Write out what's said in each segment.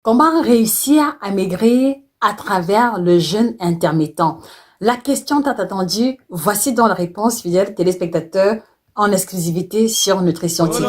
Comment réussir à maigrir à travers le jeûne intermittent? La question tant attendue, voici donc la réponse, fidèles téléspectateurs, en exclusivité sur Nutrition TV.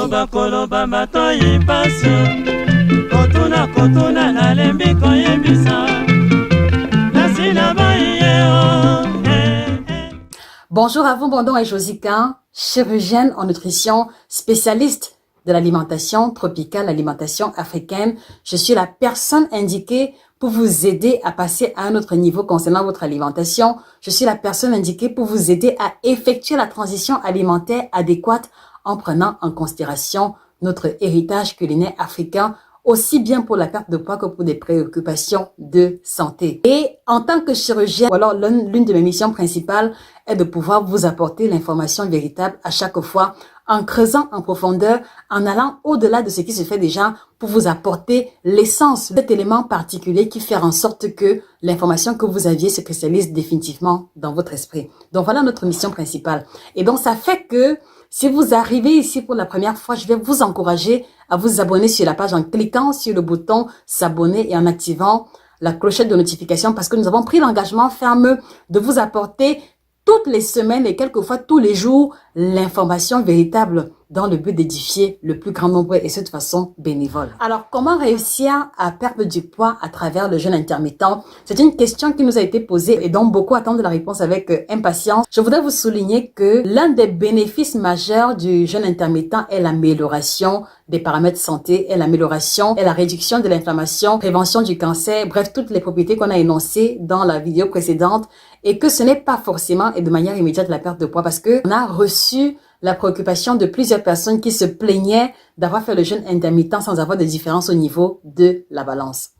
Bonjour à vous, Bondon et Josica, chirurgienne en nutrition, spécialiste de l'alimentation tropicale, l'alimentation africaine. Je suis la personne indiquée pour vous aider à passer à un autre niveau concernant votre alimentation. Je suis la personne indiquée pour vous aider à effectuer la transition alimentaire adéquate en prenant en considération notre héritage culinaire africain, aussi bien pour la perte de poids que pour des préoccupations de santé. Et en tant que chirurgien, ou alors l'une de mes missions principales est de pouvoir vous apporter l'information véritable à chaque fois, en creusant en profondeur, en allant au-delà de ce qui se fait déjà pour vous apporter l'essence, cet élément particulier qui fait en sorte que l'information que vous aviez se cristallise définitivement dans votre esprit. Donc voilà notre mission principale. Et donc ça fait que si vous arrivez ici pour la première fois, je vais vous encourager à vous abonner sur la page en cliquant sur le bouton s'abonner et en activant la clochette de notification parce que nous avons pris l'engagement ferme de vous apporter toutes les semaines et quelquefois tous les jours l'information véritable dans le but d'édifier le plus grand nombre et cette façon bénévole. Alors, comment réussir à perdre du poids à travers le jeûne intermittent? C'est une question qui nous a été posée et dont beaucoup attendent la réponse avec impatience. Je voudrais vous souligner que l'un des bénéfices majeurs du jeûne intermittent est l'amélioration des paramètres santé, est l'amélioration et la réduction de l'inflammation, prévention du cancer, bref, toutes les propriétés qu'on a énoncées dans la vidéo précédente et que ce n'est pas forcément et de manière immédiate la perte de poids parce que on a reçu la préoccupation de plusieurs personnes qui se plaignaient d'avoir fait le jeûne intermittent sans avoir de différence au niveau de la balance.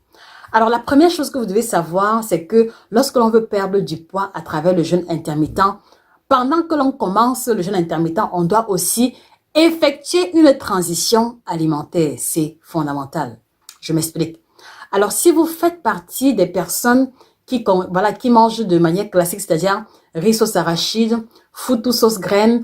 Alors, la première chose que vous devez savoir, c'est que lorsque l'on veut perdre du poids à travers le jeûne intermittent, pendant que l'on commence le jeûne intermittent, on doit aussi effectuer une transition alimentaire. C'est fondamental. Je m'explique. Alors, si vous faites partie des personnes qui mangent de manière classique, c'est-à-dire riz sauce arachide, foutou sauce graine,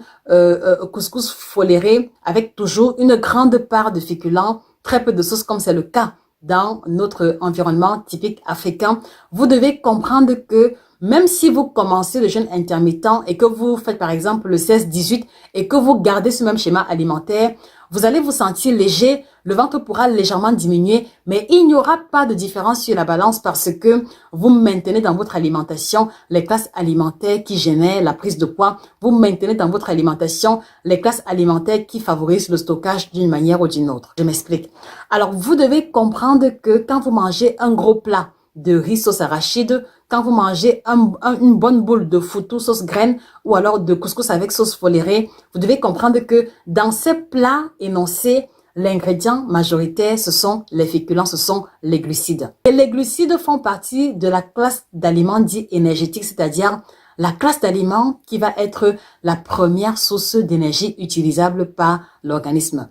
couscous foléré, avec toujours une grande part de féculents, très peu de sauce comme c'est le cas dans notre environnement typique africain, vous devez comprendre que même si vous commencez le jeûne intermittent et que vous faites par exemple le 16-18 et que vous gardez ce même schéma alimentaire, vous allez vous sentir léger, le ventre pourra légèrement diminuer, mais il n'y aura pas de différence sur la balance parce que vous maintenez dans votre alimentation les classes alimentaires qui génèrent la prise de poids, vous maintenez dans votre alimentation les classes alimentaires qui favorisent le stockage d'une manière ou d'une autre. Je m'explique. Alors, vous devez comprendre que quand vous mangez un gros plat de riz sauce arachide, quand vous mangez une bonne boule de foutou sauce graine ou alors de couscous avec sauce folérée, vous devez comprendre que dans ces plats énoncés, l'ingrédient majoritaire, ce sont les féculents, ce sont les glucides. Et les glucides font partie de la classe d'aliments dits énergétiques, c'est-à-dire la classe d'aliments qui va être la première source d'énergie utilisable par l'organisme.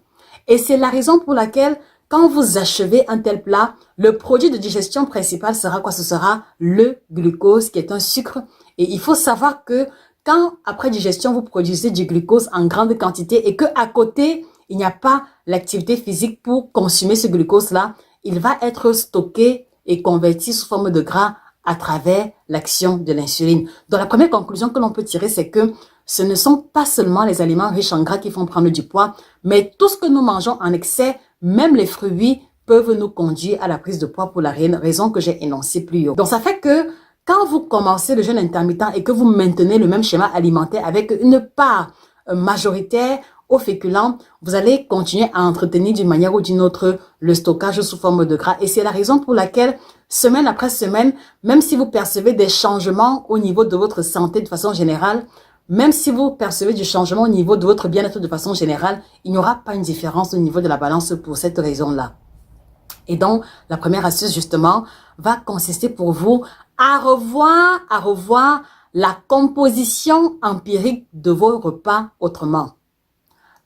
Et c'est la raison pour laquelle quand vous achevez un tel plat, le produit de digestion principal sera quoi? Ce sera le glucose qui est un sucre. Et il faut savoir que quand après digestion, vous produisez du glucose en grande quantité et que à côté, il n'y a pas l'activité physique pour consommer ce glucose-là, il va être stocké et converti sous forme de gras à travers l'action de l'insuline. Donc la première conclusion que l'on peut tirer, c'est que ce ne sont pas seulement les aliments riches en gras qui font prendre du poids, mais tout ce que nous mangeons en excès, même les fruits, peuvent nous conduire à la prise de poids pour la raison que j'ai énoncée plus haut. Donc ça fait que quand vous commencez le jeûne intermittent et que vous maintenez le même schéma alimentaire avec une part majoritaire aux féculents, vous allez continuer à entretenir d'une manière ou d'une autre le stockage sous forme de gras. Et c'est la raison pour laquelle, semaine après semaine, même si vous percevez des changements au niveau de votre santé de façon générale, même si vous percevez du changement au niveau de votre bien-être de façon générale, il n'y aura pas une différence au niveau de la balance pour cette raison-là. Et donc, la première astuce, justement, va consister pour vous à revoir la composition empirique de vos repas autrement.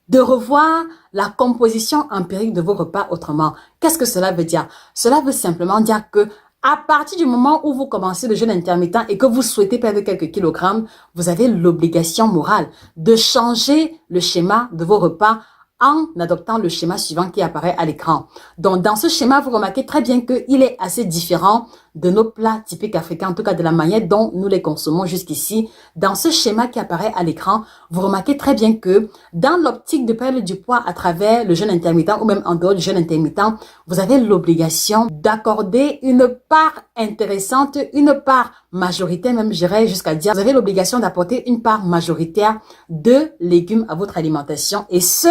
De revoir la composition empirique de vos repas autrement. Qu'est-ce que cela veut dire? Cela veut simplement dire que à partir du moment où vous commencez le jeûne intermittent et que vous souhaitez perdre quelques kilogrammes, vous avez l'obligation morale de changer le schéma de vos repas en adoptant le schéma suivant qui apparaît à l'écran. Donc, dans ce schéma, vous remarquez très bien qu'il est assez différent de nos plats typiques africains, en tout cas de la manière dont nous les consommons jusqu'ici. Dans ce schéma qui apparaît à l'écran, vous remarquez très bien que dans l'optique de perdre du poids à travers le jeûne intermittent ou même en dehors du jeûne intermittent, vous avez l'obligation d'accorder une part intéressante, une part majoritaire, même j'irais jusqu'à dire, vous avez l'obligation d'apporter une part majoritaire de légumes à votre alimentation et ce,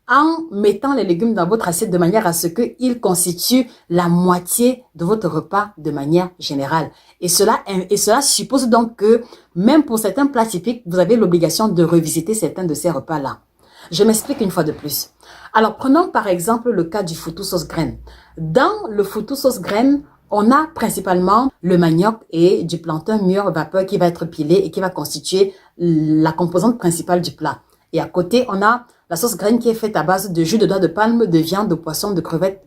en mettant les légumes dans votre assiette de manière à ce qu'ils constituent la moitié de votre repas de manière générale. Et cela suppose donc que même pour certains plats typiques, vous avez l'obligation de revisiter certains de ces repas-là. Je m'explique une fois de plus. Alors, prenons par exemple le cas du foutou sauce graine. Dans le foutou sauce graine, on a principalement le manioc et du plantain mûr vapeur qui va être pilé et qui va constituer la composante principale du plat. Et à côté, on a la sauce graine qui est faite à base de jus de noix de palme, de viande, de poisson, de crevettes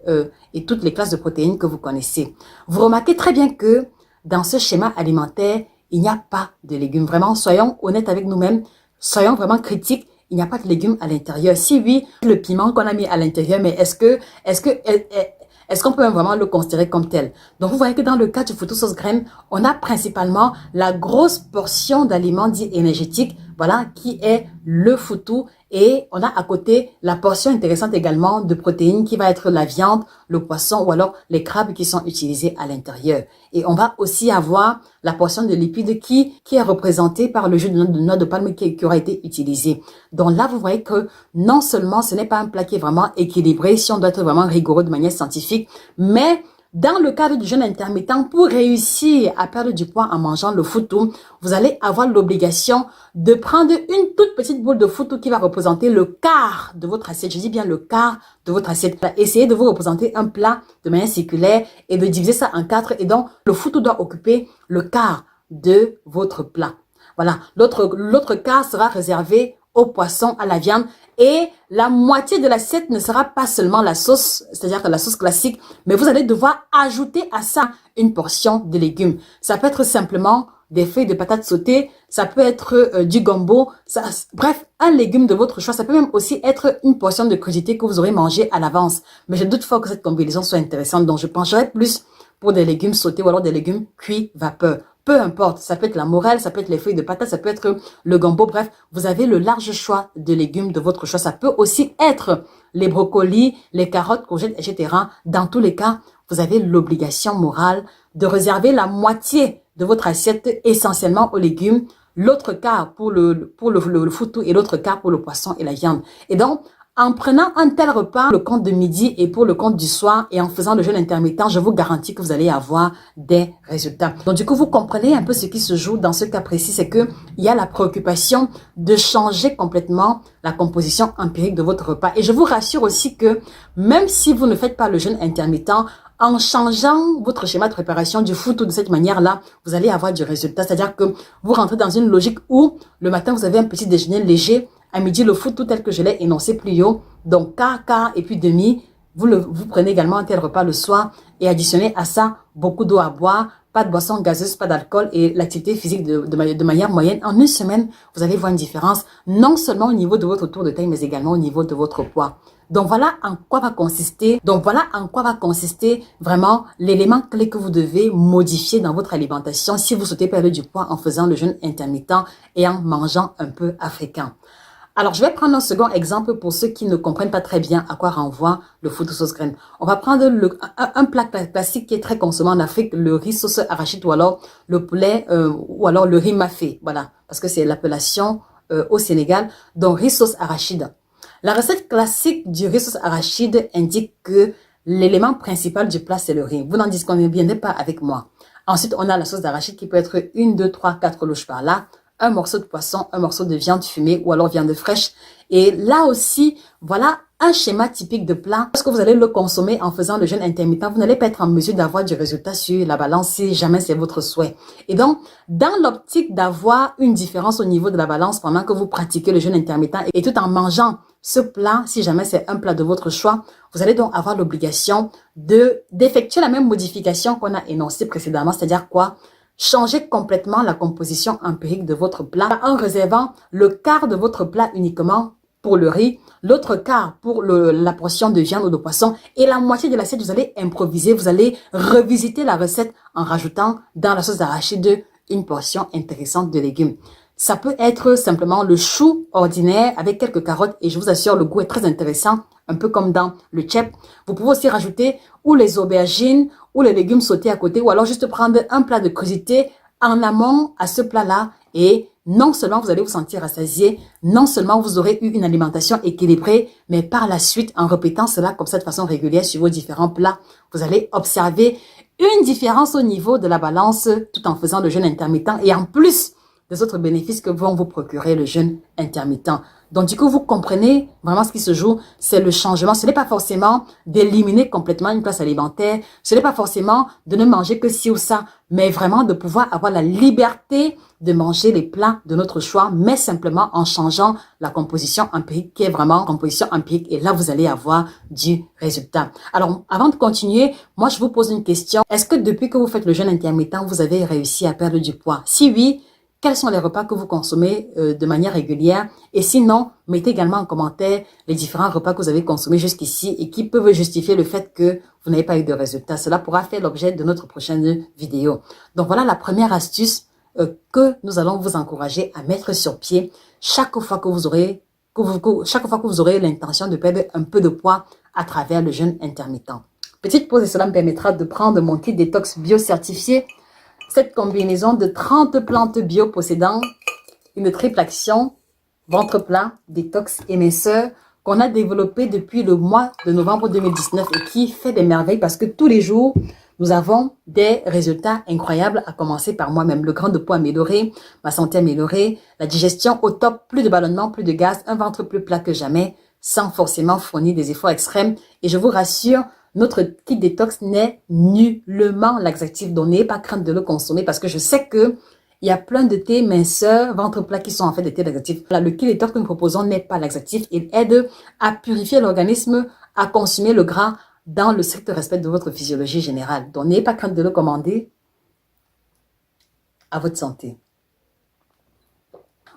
et toutes les classes de protéines que vous connaissez. Vous remarquez très bien que dans ce schéma alimentaire, il n'y a pas de légumes. Vraiment, soyons honnêtes avec nous-mêmes, soyons vraiment critiques. Il n'y a pas de légumes à l'intérieur. Si oui, le piment qu'on a mis à l'intérieur, mais est-ce qu'on peut même vraiment le considérer comme tel? Donc, vous voyez que dans le cas du foutou sauce graine, on a principalement la grosse portion d'aliments dits énergétiques, voilà, qui est le foutou. Et on a à côté la portion intéressante également de protéines qui va être la viande, le poisson ou alors les crabes qui sont utilisés à l'intérieur. Et on va aussi avoir la portion de lipides qui est représentée par le jus de noix de palme qui aura été utilisé. Donc là, vous voyez que non seulement ce n'est pas un plat qui est vraiment équilibré, si on doit être vraiment rigoureux de manière scientifique, mais dans le cadre du jeûne intermittent, pour réussir à perdre du poids en mangeant le foutou, vous allez avoir l'obligation de prendre une toute petite boule de foutou qui va représenter le quart de votre assiette. Je dis bien le quart de votre assiette. Essayez de vous représenter un plat de manière circulaire et de diviser ça en 4. Et donc, le foutou doit occuper le quart de votre plat. Voilà. L'autre quart sera réservé au poisson, à la viande. Et la moitié de l'assiette ne sera pas seulement la sauce, c'est-à-dire que la sauce classique, mais vous allez devoir ajouter à ça une portion de légumes. Ça peut être simplement des feuilles de patates sautées, ça peut être du gombo, bref, un légume de votre choix. Ça peut même aussi être une portion de crudités que vous aurez mangé à l'avance. Mais je doute fort que cette combinaison soit intéressante, donc je pencherai plus pour des légumes sautés ou alors des légumes cuits vapeur. Peu importe, ça peut être la morelle, ça peut être les feuilles de patates, ça peut être le gombo, bref, vous avez le large choix de légumes de votre choix. Ça peut aussi être les brocolis, les carottes, courgettes, etc. Dans tous les cas, vous avez l'obligation morale de réserver la moitié de votre assiette essentiellement aux légumes, l'autre quart pour le foutou et l'autre quart pour le poisson et la viande. Et donc, en prenant un tel repas, le compte de midi et pour le compte du soir et en faisant le jeûne intermittent, je vous garantis que vous allez avoir des résultats. Donc du coup, vous comprenez un peu ce qui se joue dans ce cas précis, c'est que il y a la préoccupation de changer complètement la composition empirique de votre repas. Et je vous rassure aussi que même si vous ne faites pas le jeûne intermittent, en changeant votre schéma de préparation du foutou de cette manière-là, vous allez avoir du résultat. C'est-à-dire que vous rentrez dans une logique où le matin, vous avez un petit déjeuner léger. À midi, le foutou tel que je l'ai énoncé plus haut. Donc, quart et puis demi. Vous prenez également un tel repas le soir et additionnez à ça beaucoup d'eau à boire, pas de boisson gazeuse, pas d'alcool et l'activité physique de manière moyenne. En une semaine, vous allez voir une différence, non seulement au niveau de votre tour de taille, mais également au niveau de votre poids. Donc voilà en quoi va consister vraiment l'élément clé que vous devez modifier dans votre alimentation si vous souhaitez perdre du poids en faisant le jeûne intermittent et en mangeant un peu africain. Alors, je vais prendre un second exemple pour ceux qui ne comprennent pas très bien à quoi renvoie le foutou sauce graine. On va prendre un plat classique qui est très consommé en Afrique, le riz sauce arachide ou alors le poulet ou alors le riz mafé. Voilà, parce que c'est l'appellation au Sénégal. Donc, riz sauce arachide. La recette classique du riz sauce arachide indique que l'élément principal du plat, c'est le riz. Vous n'en disconviendrez pas avec moi. Ensuite, on a la sauce d'arachide qui peut être 1, 2, 3, 4 louches par là. Un morceau de poisson, un morceau de viande fumée ou alors viande fraîche. Et là aussi, voilà un schéma typique de plat. Lorsque vous allez le consommer en faisant le jeûne intermittent, vous n'allez pas être en mesure d'avoir du résultat sur la balance si jamais c'est votre souhait. Et donc, dans l'optique d'avoir une différence au niveau de la balance pendant que vous pratiquez le jeûne intermittent et tout en mangeant ce plat, si jamais c'est un plat de votre choix, vous allez donc avoir l'obligation d'effectuer la même modification qu'on a énoncée précédemment, c'est-à-dire quoi? Changez complètement la composition empirique de votre plat en réservant le quart de votre plat uniquement pour le riz, l'autre quart pour la portion de viande ou de poisson et la moitié de l'assiette, vous allez improviser, vous allez revisiter la recette en rajoutant dans la sauce d'arachide une portion intéressante de légumes. Ça peut être simplement le chou ordinaire avec quelques carottes et je vous assure, le goût est très intéressant, un peu comme dans le tchèp. Vous pouvez aussi rajouter ou les aubergines ou les légumes sautés à côté ou alors juste prendre un plat de crudité en amont à ce plat-là et non seulement vous allez vous sentir rassasié, non seulement vous aurez eu une alimentation équilibrée, mais par la suite, en répétant cela comme ça de façon régulière sur vos différents plats, vous allez observer une différence au niveau de la balance tout en faisant le jeûne intermittent et en plus des autres bénéfices que vont vous procurer le jeûne intermittent. Donc, du coup, vous comprenez vraiment ce qui se joue, c'est le changement. Ce n'est pas forcément d'éliminer complètement une place alimentaire. Ce n'est pas forcément de ne manger que ci ou ça, mais vraiment de pouvoir avoir la liberté de manger les plats de notre choix, mais simplement en changeant la composition empirique qui est vraiment composition empirique. Et là, vous allez avoir du résultat. Alors, avant de continuer, moi, je vous pose une question. Est-ce que depuis que vous faites le jeûne intermittent, vous avez réussi à perdre du poids? Si oui, quels sont les repas que vous consommez de manière régulière? Et sinon, mettez également en commentaire les différents repas que vous avez consommés jusqu'ici et qui peuvent justifier le fait que vous n'avez pas eu de résultats. Cela pourra faire l'objet de notre prochaine vidéo. Donc voilà la première astuce que nous allons vous encourager à mettre sur pied chaque fois que vous aurez l'intention de perdre un peu de poids à travers le jeûne intermittent. Petite pause et cela me permettra de prendre mon kit détox bio certifié. Cette combinaison de 30 plantes bio possédant une triple action, ventre plat, détox et minceur, qu'on a développé depuis le mois de novembre 2019 et qui fait des merveilles parce que tous les jours, nous avons des résultats incroyables, à commencer par moi-même. Le grain de poids amélioré, ma santé améliorée, la digestion au top, plus de ballonnement, plus de gaz, un ventre plus plat que jamais, sans forcément fournir des efforts extrêmes. Et je vous rassure, notre kit détox n'est nullement laxatif. Donc, n'ayez pas crainte de le consommer parce que je sais que il y a plein de thés minceurs, ventre plat qui sont en fait des thés laxatifs. Là, le kit détox que nous proposons n'est pas laxatif. Il aide à purifier l'organisme, à consommer le gras dans le strict respect de votre physiologie générale. Donc, n'ayez pas crainte de le commander. À votre santé.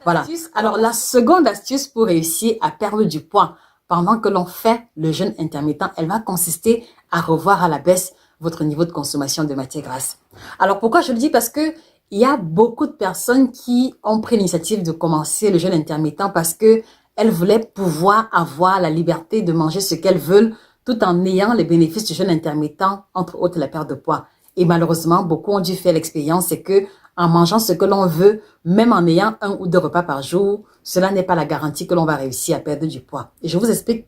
Voilà. Alors, la seconde astuce pour réussir à perdre du poids pendant que l'on fait le jeûne intermittent, elle va consister à revoir à la baisse votre niveau de consommation de matières grasses. Alors, pourquoi je le dis? Parce que il y a beaucoup de personnes qui ont pris l'initiative de commencer le jeûne intermittent parce que elles voulaient pouvoir avoir la liberté de manger ce qu'elles veulent tout en ayant les bénéfices du jeûne intermittent, entre autres la perte de poids. Et malheureusement, beaucoup ont dû faire l'expérience, c'est que en mangeant ce que l'on veut, même en ayant 1 ou 2 repas par jour, cela n'est pas la garantie que l'on va réussir à perdre du poids. Et je vous explique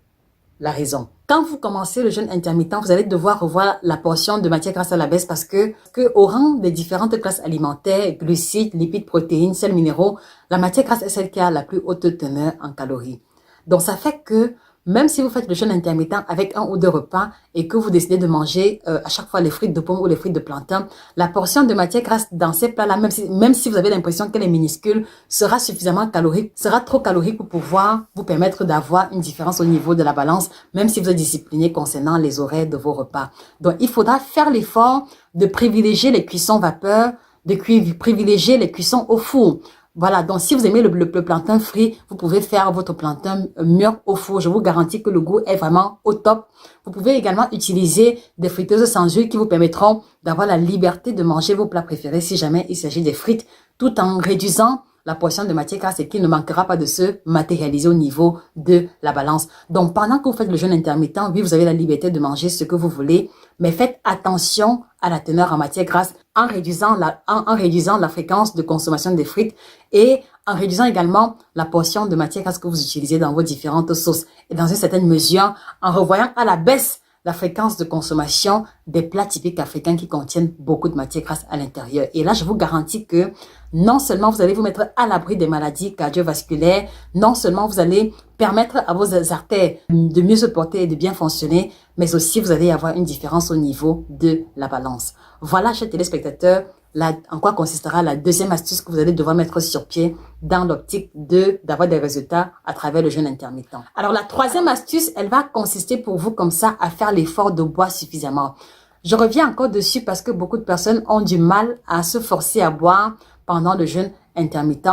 la raison. Quand vous commencez le jeûne intermittent, vous allez devoir revoir la portion de matière grasse à la baisse parce que au rang des différentes classes alimentaires, glucides, lipides, protéines, sels minéraux, la matière grasse est celle qui a la plus haute teneur en calories. Donc, ça fait que même si vous faites le jeûne intermittent avec 1 ou 2 repas et que vous décidez de manger à chaque fois les frites de pomme ou les frites de plantain, la portion de matière grasse dans ces plats-là, même si vous avez l'impression qu'elle est minuscule, sera suffisamment calorique, sera trop calorique pour pouvoir vous permettre d'avoir une différence au niveau de la balance, même si vous êtes discipliné concernant les horaires de vos repas. Donc, il faudra faire l'effort de privilégier les cuissons vapeur, de privilégier les cuissons au four. Voilà, donc si vous aimez le plantain frit, vous pouvez faire votre plantain mûr au four. Je vous garantis que le goût est vraiment au top. Vous pouvez également utiliser des friteuses sans huile qui vous permettront d'avoir la liberté de manger vos plats préférés si jamais il s'agit des frites, tout en réduisant la portion de matière grasse et qui ne manquera pas de se matérialiser au niveau de la balance. Donc, pendant que vous faites le jeûne intermittent, oui, vous avez la liberté de manger ce que vous voulez, mais faites attention à la teneur en matière grasse en réduisant la fréquence de consommation des frites et en réduisant également la portion de matière grasse que vous utilisez dans vos différentes sauces. Et dans une certaine mesure, en revoyant à la baisse la fréquence de consommation des plats typiques africains qui contiennent beaucoup de matière grasse à l'intérieur. Et là, je vous garantis que non seulement vous allez vous mettre à l'abri des maladies cardiovasculaires, non seulement vous allez permettre à vos artères de mieux se porter et de bien fonctionner, mais aussi vous allez avoir une différence au niveau de la balance. Voilà, chers téléspectateurs, en quoi consistera la deuxième astuce que vous allez devoir mettre sur pied dans l'optique d'avoir des résultats à travers le jeûne intermittent. Alors, la troisième astuce, elle va consister pour vous comme ça à faire l'effort de boire suffisamment. Je reviens encore dessus parce que beaucoup de personnes ont du mal à se forcer à boire pendant le jeûne intermittent.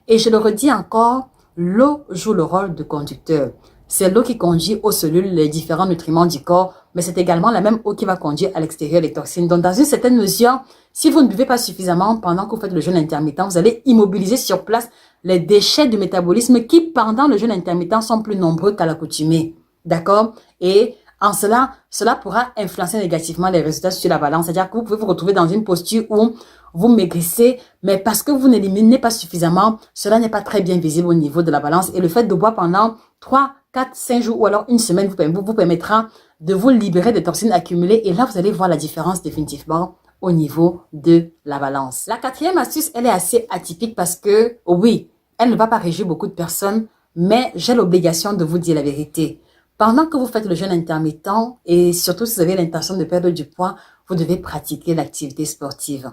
Et je le redis encore, l'eau joue le rôle de conducteur. C'est l'eau qui conduit aux cellules les différents nutriments du corps, mais c'est également la même eau qui va conduire à l'extérieur les toxines. Donc, dans une certaine mesure, si vous ne buvez pas suffisamment pendant que vous faites le jeûne intermittent, vous allez immobiliser sur place les déchets du métabolisme qui, pendant le jeûne intermittent, sont plus nombreux qu'à l'accoutumée. D'accord? Et en cela pourra influencer négativement les résultats sur la balance. C'est-à-dire que vous pouvez vous retrouver dans une posture où vous maigrissez, mais parce que vous n'éliminez pas suffisamment, cela n'est pas très bien visible au niveau de la balance. Et le fait de boire pendant 3, 4, 5 jours ou alors une semaine vous permettra de vous libérer des toxines accumulées. Et là, vous allez voir la différence définitivement au niveau de la balance. La quatrième astuce, elle est assez atypique parce que, oui, elle ne va pas réjouir beaucoup de personnes, mais j'ai l'obligation de vous dire la vérité. Pendant que vous faites le jeûne intermittent et surtout si vous avez l'intention de perdre du poids, vous devez pratiquer l'activité sportive.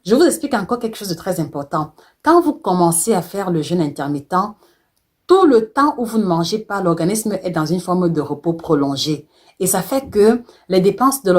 Je vous explique encore quelque chose de très important. Quand vous commencez à faire le jeûne intermittent, tout le temps où vous ne mangez pas, l'organisme est dans une forme de repos prolongé. Et ça fait que les dépenses de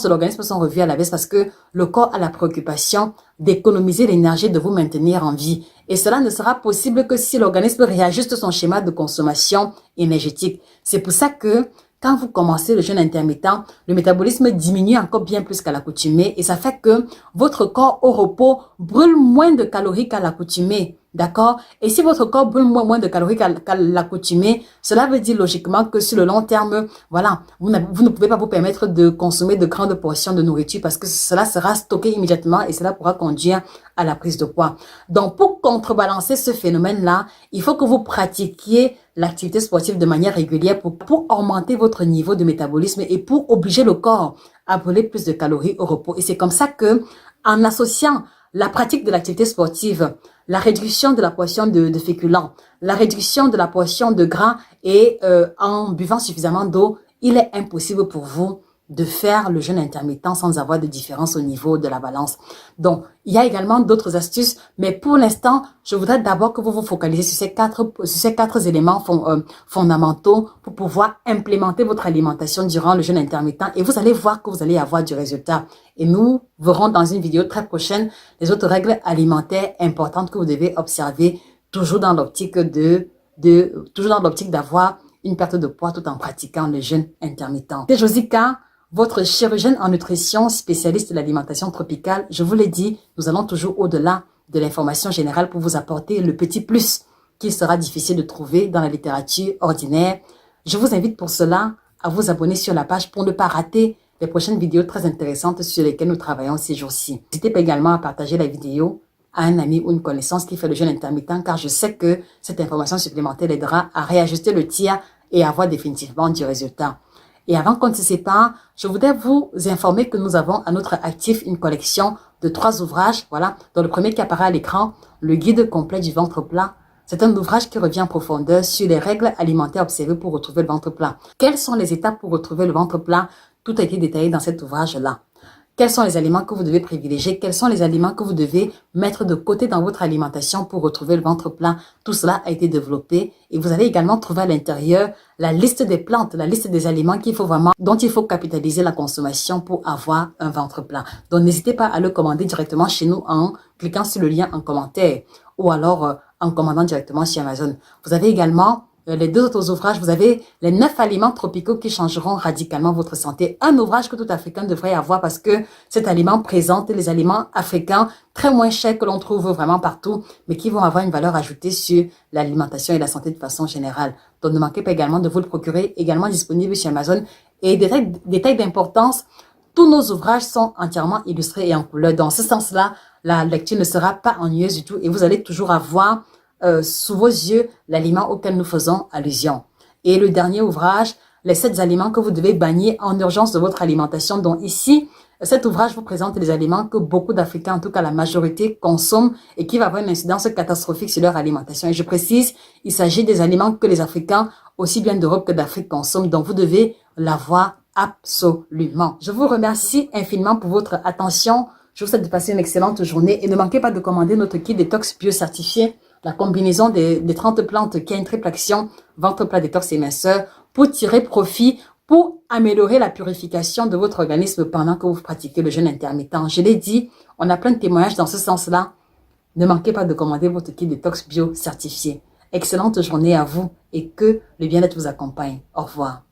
l'organisme sont revues à la baisse parce que le corps a la préoccupation d'économiser l'énergie de vous maintenir en vie. Et cela ne sera possible que si l'organisme réajuste son schéma de consommation énergétique. C'est pour ça que quand vous commencez le jeûne intermittent, le métabolisme diminue encore bien plus qu'à l'accoutumée et ça fait que votre corps au repos brûle moins de calories qu'à l'accoutumée. D'accord? Et si votre corps brûle moins de calories qu'à l'accoutumée, cela veut dire logiquement que sur le long terme, voilà, vous ne pouvez pas vous permettre de consommer de grandes portions de nourriture parce que cela sera stocké immédiatement et cela pourra conduire à la prise de poids. Donc, pour contrebalancer ce phénomène-là, il faut que vous pratiquiez l'activité sportive de manière régulière pour augmenter votre niveau de métabolisme et pour obliger le corps à brûler plus de calories au repos. Et c'est comme ça que, en associant la pratique de l'activité sportive, la réduction de la portion de féculents, la réduction de la portion de gras et en buvant suffisamment d'eau, il est impossible pour vous de faire le jeûne intermittent sans avoir de différence au niveau de la balance. Donc, il y a également d'autres astuces, mais pour l'instant, je voudrais d'abord que vous vous focalisez sur ces quatre éléments fondamentaux pour pouvoir implémenter votre alimentation durant le jeûne intermittent et vous allez voir que vous allez avoir du résultat. Et nous verrons dans une vidéo très prochaine les autres règles alimentaires importantes que vous devez observer, toujours dans l'optique d'avoir une perte de poids tout en pratiquant le jeûne intermittent. C'est Josica, votre chirurgienne en nutrition, spécialiste de l'alimentation tropicale. Je vous l'ai dit, nous allons toujours au-delà de l'information générale pour vous apporter le petit plus qu'il sera difficile de trouver dans la littérature ordinaire. Je vous invite pour cela à vous abonner sur la page pour ne pas rater les prochaines vidéos très intéressantes sur lesquelles nous travaillons ces jours-ci. N'hésitez pas également à partager la vidéo à un ami ou une connaissance qui fait le jeûne intermittent car je sais que cette information supplémentaire aidera à réajuster le tir et à avoir définitivement du résultat. Et avant qu'on ne se sépare, je voudrais vous informer que nous avons à notre actif une collection de 3 ouvrages, voilà, dont le premier qui apparaît à l'écran, le guide complet du ventre plat. C'est un ouvrage qui revient en profondeur sur les règles alimentaires observées pour retrouver le ventre plat. Quelles sont les étapes pour retrouver le ventre plat? Tout a été détaillé dans cet ouvrage-là. Quels sont les aliments que vous devez privilégier? Quels sont les aliments que vous devez mettre de côté dans votre alimentation pour retrouver le ventre plat? Tout cela a été développé et vous allez également trouver à l'intérieur la liste des plantes, la liste des aliments dont il faut capitaliser la consommation pour avoir un ventre plat. Donc, n'hésitez pas à le commander directement chez nous en cliquant sur le lien en commentaire ou alors en commandant directement chez Amazon. Vous avez également les 2 autres ouvrages, vous avez les 9 aliments tropicaux qui changeront radicalement votre santé. Un ouvrage que tout Africain devrait avoir parce que cet aliment présente les aliments africains très moins chers que l'on trouve vraiment partout, mais qui vont avoir une valeur ajoutée sur l'alimentation et la santé de façon générale. Donc ne manquez pas également de vous le procurer, également disponible chez Amazon. Et détails d'importance, tous nos ouvrages sont entièrement illustrés et en couleur. Dans ce sens-là, la lecture ne sera pas ennuyeuse du tout et vous allez toujours avoir sous vos yeux l'aliment auquel nous faisons allusion. Et le dernier ouvrage, les 7 aliments que vous devez bannir en urgence de votre alimentation. Donc ici, cet ouvrage vous présente les aliments que beaucoup d'Africains, en tout cas la majorité, consomment et qui va avoir une incidence catastrophique sur leur alimentation. Et je précise, il s'agit des aliments que les Africains, aussi bien d'Europe que d'Afrique, consomment. Donc vous devez l'avoir absolument. Je vous remercie infiniment pour votre attention. Je vous souhaite de passer une excellente journée et ne manquez pas de commander notre kit détox bio certifié, la combinaison des 30 plantes qui a une triple action, ventre plat, détox et minceur, pour tirer profit, pour améliorer la purification de votre organisme pendant que vous pratiquez le jeûne intermittent. Je l'ai dit, on a plein de témoignages dans ce sens-là. Ne manquez pas de commander votre kit détox bio certifié. Excellente journée à vous et que le bien-être vous accompagne. Au revoir.